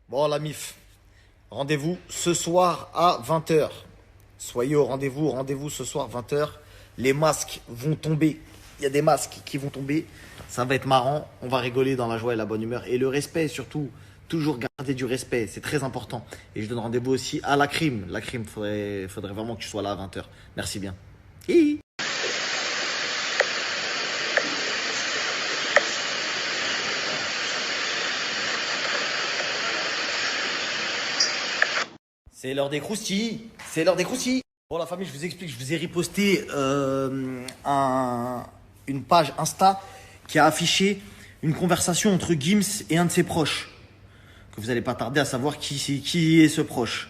Bon, la MIF, rendez-vous ce soir à 20h. Soyez au rendez-vous, rendez-vous ce soir 20h. Les masques vont tomber. Il y a des masques qui vont tomber. Ça va être marrant. On va rigoler dans la joie et la bonne humeur. Et le respect, surtout. Toujours garder du respect. C'est très important. Et je donne rendez-vous aussi à la crime. La crime, faudrait vraiment que tu sois là à 20h. Merci bien. Hi. C'est l'heure des croustilles. C'est l'heure des croustilles. Bon, la famille, je vous explique. Je vous ai riposté une page Insta qui a affiché une conversation entre Gims et un de ses proches. Que vous n'allez pas tarder à savoir qui est ce proche.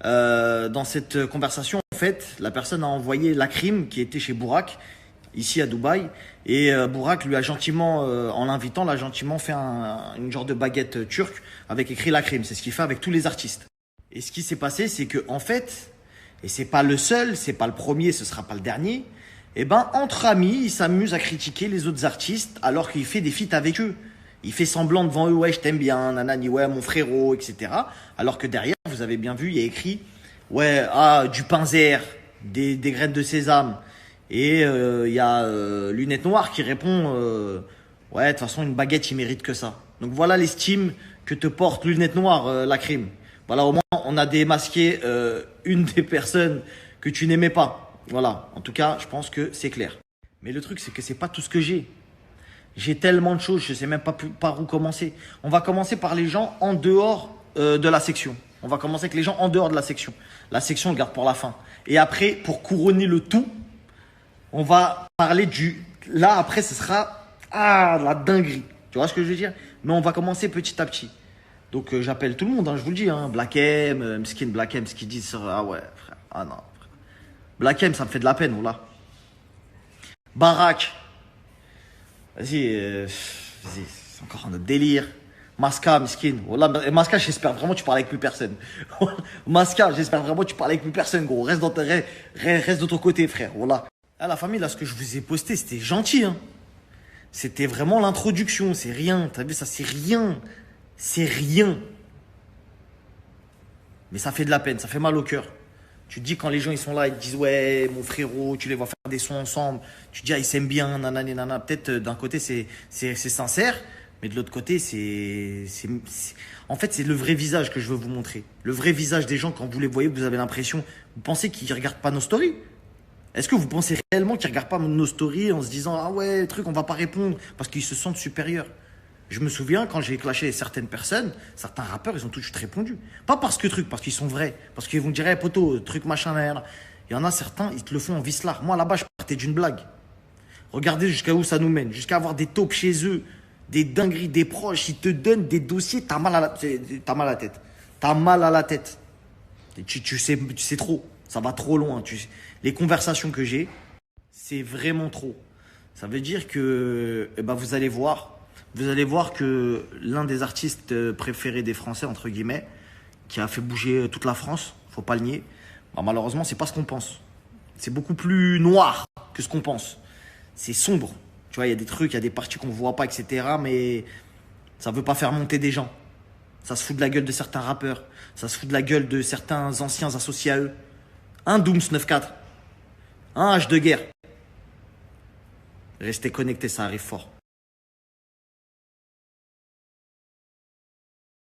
Dans cette conversation, en fait, la personne a envoyé la crime qui était chez Bourak, ici à Dubaï. Et Bourak lui a gentiment, en l'invitant, l'a gentiment fait une genre de baguette turque avec écrit la crime. C'est ce qu'il fait avec tous les artistes. Et ce qui s'est passé, c'est que en fait, et c'est pas le seul, c'est pas le premier, ce sera pas le dernier, et ben entre amis, il s'amuse à critiquer les autres artistes alors qu'il fait des feats avec eux. Il fait semblant devant eux, ouais, je t'aime bien, nanani, ouais, mon frérot, etc. Alors que derrière, vous avez bien vu, il y a écrit, ouais, ah, du pinzer, des graines de sésame. Et il y a Lunette Noire qui répond, ouais, de toute façon, une baguette, il mérite que ça. Donc voilà l'estime que te porte Lunette Noire, la crime. Voilà, au moins, on a démasqué une des personnes que tu n'aimais pas. Voilà, en tout cas, je pense que c'est clair. Mais le truc, c'est que c'est pas tout ce que j'ai. J'ai tellement de choses, je sais même pas par où commencer. On va commencer par les gens en dehors de la section. On va commencer avec les gens en dehors de la section. La section, on le garde pour la fin. Et après, pour couronner le tout, on va parler du... Là, après, ce sera... Ah, la dinguerie. Tu vois ce que je veux dire? Mais on va commencer petit à petit. Donc j'appelle tout le monde, hein, je vous le dis, hein, Black M, Mskin, Black M, ce qu'ils disent, ah ouais, frère, ah non, frère. Black M, ça me fait de la peine, voilà. Barak, vas-y, c'est encore un autre délire. Maska, Mskin, voilà, Maska, j'espère vraiment que tu parles avec plus personne. Maska, j'espère vraiment que tu parles avec plus personne, gros, reste de ton côté, frère, voilà. Ah, la famille, là, ce que je vous ai posté, c'était gentil, hein. C'était vraiment l'introduction, c'est rien, t'as vu, ça, c'est rien. C'est rien. Mais ça fait de la peine, ça fait mal au cœur. Tu te dis quand les gens ils sont là, ils te disent ouais, mon frérot, tu les vois faire des sons ensemble. Tu te dis ah, ils s'aiment bien, nanana, nanana. Peut-être d'un côté c'est sincère, mais de l'autre côté en fait c'est le vrai visage que je veux vous montrer. Le vrai visage des gens quand vous les voyez, vous avez l'impression, vous pensez qu'ils regardent pas nos stories. Est-ce que vous pensez réellement qu'ils regardent pas nos stories en se disant ah ouais, truc, on va pas répondre parce qu'ils se sentent supérieurs? Je me souviens quand j'ai clashé certaines personnes, certains rappeurs, ils ont tout de suite répondu. Pas parce parce qu'ils sont vrais, parce qu'ils vont dire, hey, poteau, truc machin, là. Il y en a certains, ils te le font en vicelard. Moi, là-bas, je partais d'une blague. Regardez jusqu'à où ça nous mène, jusqu'à avoir des taupes chez eux, des dingueries, des proches, ils te donnent des dossiers, t'as mal à la tête. T'as mal à la tête. Et tu sais trop, ça va trop loin. Les conversations que j'ai, c'est vraiment trop. Ça veut dire que eh ben, vous allez voir que l'un des artistes préférés des Français, entre guillemets, qui a fait bouger toute la France, faut pas le nier, bah malheureusement, c'est pas ce qu'on pense. C'est beaucoup plus noir que ce qu'on pense. C'est sombre. Tu vois, il y a des trucs, il y a des parties qu'on voit pas, etc. Mais ça veut pas faire monter des gens. Ça se fout de la gueule de certains rappeurs. Ça se fout de la gueule de certains anciens associés à eux. Un Dooms 9-4. Un H de guerre. Restez connectés, ça arrive fort.